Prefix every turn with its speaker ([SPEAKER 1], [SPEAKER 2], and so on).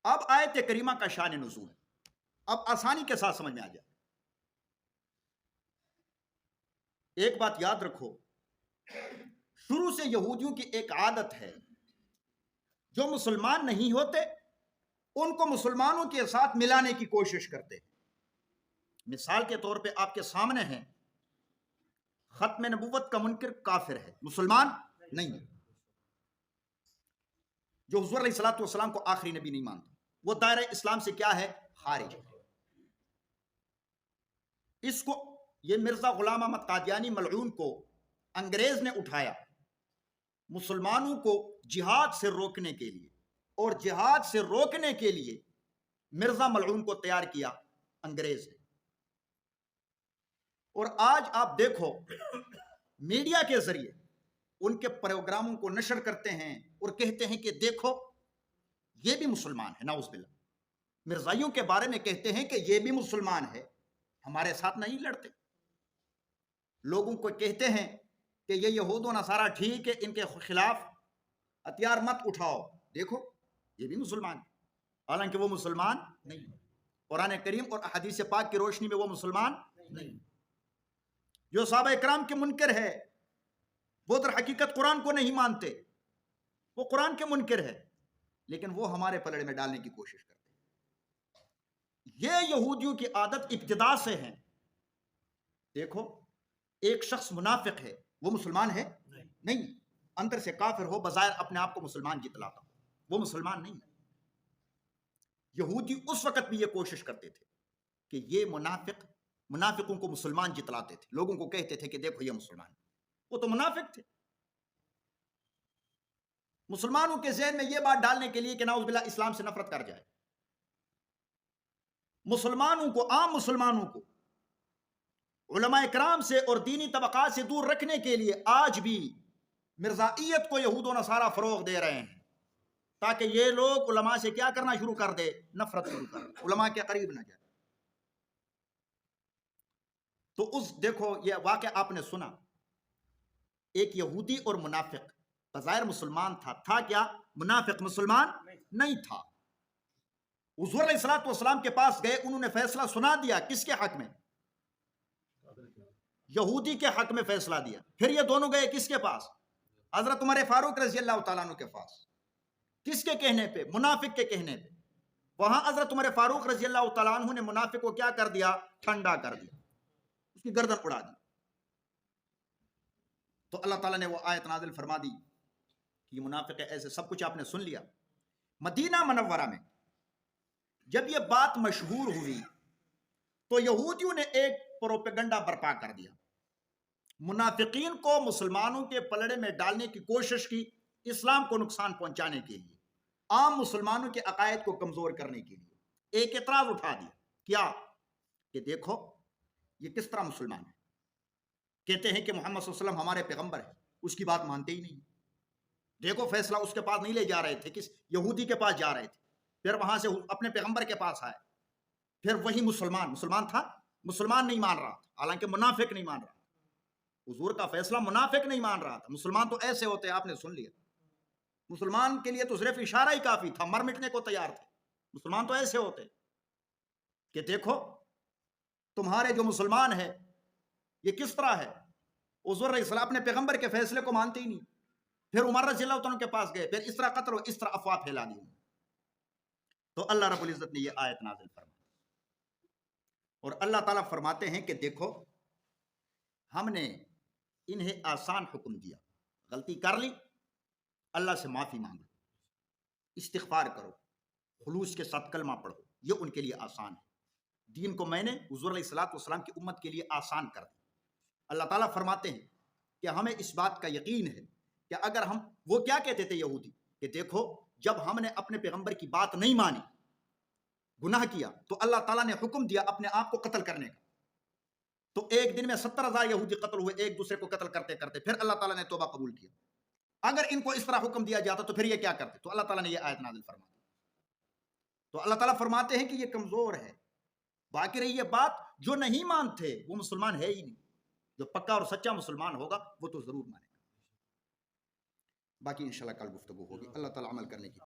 [SPEAKER 1] اب آیت کریمہ کا شان نزول ہے، اب آسانی کے ساتھ سمجھ میں آ جائے۔ ایک بات یاد رکھو، شروع سے یہودیوں کی ایک عادت ہے، جو مسلمان نہیں ہوتے ان کو مسلمانوں کے ساتھ ملانے کی کوشش کرتے ہیں۔ مثال کے طور پہ آپ کے سامنے ہے، ختم نبوت کا منکر کافر ہے، مسلمان نہیں ہے۔ جو حضور علیہ الصلوۃ والسلام کو آخری نبی نہیں مانتا، وہ دائرہ اسلام سے کیا ہے؟ خارج ہے۔ اس کو یہ مرزا غلام احمد قادیانی ملعون کو انگریز نے اٹھایا مسلمانوں کو جہاد سے روکنے کے لیے، اور جہاد سے روکنے کے لیے مرزا ملعون کو تیار کیا انگریز نے۔ اور آج آپ دیکھو میڈیا کے ذریعے ان کے پروگراموں کو نشر کرتے ہیں اور کہتے ہیں کہ دیکھو یہ بھی مسلمان ہے، نعوذ باللہ۔ مرزائیوں کے بارے میں کہتے ہیں کہ یہ بھی مسلمان ہے، ہمارے ساتھ نہیں لڑتے۔ لوگوں کو کہتے ہیں کہ یہ یہود و نصارہ ٹھیک ہے، ان کے خلاف ہتھیار مت اٹھاؤ، دیکھو یہ بھی مسلمان ہے، حالانکہ وہ مسلمان نہیں۔ قرآن کریم اور احادیث پاک کی روشنی میں وہ مسلمان نہیں۔ جو صحابہ اکرام کے منکر ہے، وہ در حقیقت قرآن کو نہیں مانتے، وہ قرآن کے منکر ہے، لیکن وہ ہمارے پلڑے میں ڈالنے کی کوشش کرتے ہیں۔ یہ یہودیوں کی عادت ابتدا سے ہے۔ دیکھو ایک شخص منافق ہے، وہ مسلمان ہے نہیں، اندر سے کافر ہو، بظاہر اپنے آپ کو مسلمان جتلاتا ہو، وہ مسلمان نہیں ہے۔ یہودی اس وقت بھی یہ کوشش کرتے تھے کہ یہ منافقوں کو مسلمان جتلاتے تھے، لوگوں کو کہتے تھے کہ دیکھو یہ مسلمان، وہ تو منافق تھے۔ مسلمانوں کے ذہن میں یہ بات ڈالنے کے لیے کہ نعوذ باللہ اسلام سے نفرت کر جائے، مسلمانوں کو، عام مسلمانوں کو علماء کرام سے اور دینی طبقات سے دور رکھنے کے لیے آج بھی مرزائیت کو یہود و نصارہ فروغ دے رہے ہیں، تاکہ یہ لوگ علماء سے کیا کرنا شروع کر دے؟ نفرت شروع کر دے، علماء کے قریب نہ جائے۔ تو دیکھو یہ واقعہ آپ نے سنا، ایک یہودی اور منافق، بظاہر مسلمان تھا کیا؟ منافق، مسلمان نہیں تھا۔ حضور علیہ الصلوۃ والسلام کے پاس گئے، انہوں نے فیصلہ سنا دیا، کس کے حق میں؟ یہودی کے حق میں فیصلہ دیا۔ پھر یہ دونوں گئے کس کے پاس؟ حضرت عمر فاروق رضی اللہ تعالیٰ عنہ کے پاس۔ کس کے کہنے پہ؟ منافق کے کہنے پہ۔ وہاں حضرت عمر فاروق رضی اللہ تعالیٰ عنہ نے منافق کو کیا کر دیا؟ ٹھنڈا کر دیا، اس کی گردن اڑا دی۔ تو اللہ تعالیٰ نے وہ آیت نازل فرما دی کہ یہ منافق ہے، ایسے سب کچھ آپ نے سن لیا۔ مدینہ منورہ میں جب یہ بات مشہور ہوئی تو یہودیوں نے ایک پروپیگنڈا برپا کر دیا، منافقین کو مسلمانوں کے پلڑے میں ڈالنے کی کوشش کی، اسلام کو نقصان پہنچانے کے لیے، عام مسلمانوں کے عقائد کو کمزور کرنے کے لیے ایک اعتراض اٹھا دیا۔ کیا؟ کہ دیکھو یہ کس طرح مسلمان ہے، کہتے ہیں کہ محمد صلی اللہ علیہ وسلم ہمارے پیغمبر ہے، اس کی بات مانتے ہی نہیں۔ دیکھو فیصلہ اس کے پاس نہیں لے جا رہے تھے، کس یہودی کے پاس جا رہے تھے، پھر وہاں سے اپنے پیغمبر کے پاس آئے، پھر وہی مسلمان تھا، مسلمان نہیں مان رہا تھا، حالانکہ منافق نہیں مان رہا تھا۔ حضور کا فیصلہ منافق نہیں مان رہا تھا، مسلمان تو ایسے ہوتے، آپ نے سن لیا، مسلمان کے لیے تو صرف اشارہ ہی کافی تھا، مر مٹنے کو تیار تھے، مسلمان تو ایسے ہوتے کہ دیکھو تمہارے جو مسلمان ہے یہ کس طرح ہے، حضور علیہ السلام اپنے پیغمبر کے فیصلے کو مانتے ہی نہیں۔ پھر عمر رضی اللہ عنہ کے پاس گئے، پھر اس طرح قتل و اس طرح افواہ پھیلا دی۔ تو اللہ رب العزت نے یہ آیت نازل فرمائی، اور اللہ تعالیٰ فرماتے ہیں کہ دیکھو ہم نے انہیں آسان حکم دیا، غلطی کر لی اللہ سے معافی مانگو، استغفار کرو، خلوص کے ساتھ کلمہ پڑھو، یہ ان کے لیے آسان ہے۔ دین کو میں نے حضور علیہ الصلوۃ والسلام کی امت کے لیے آسان کر دیا۔ اللہ تعالیٰ فرماتے ہیں کہ ہمیں اس بات کا یقین ہے کہ اگر ہم، وہ کیا کہتے تھے یہودی، کہ دیکھو جب ہم نے اپنے پیغمبر کی بات نہیں مانی، گناہ کیا، تو اللہ تعالیٰ نے حکم دیا اپنے آپ کو قتل کرنے کا، تو ایک دن میں 70,000 یہودی قتل ہوئے، ایک دوسرے کو قتل کرتے کرتے، پھر اللہ تعالیٰ نے توبہ قبول کیا۔ اگر ان کو اس طرح حکم دیا جاتا تو پھر یہ کیا کرتے؟ تو اللہ تعالیٰ نے یہ آیت نازل فرما دی۔ تو اللہ تعالیٰ فرماتے ہیں کہ یہ کمزور ہے۔ باقی رہی یہ بات، جو نہیں مانتے وہ مسلمان ہے ہی نہیں، جو پکا اور سچا مسلمان ہوگا وہ تو ضرور مانے گا۔ باقی انشاءاللہ کل گفتگو ہوگی۔ اللہ تعالیٰ عمل کرنے کی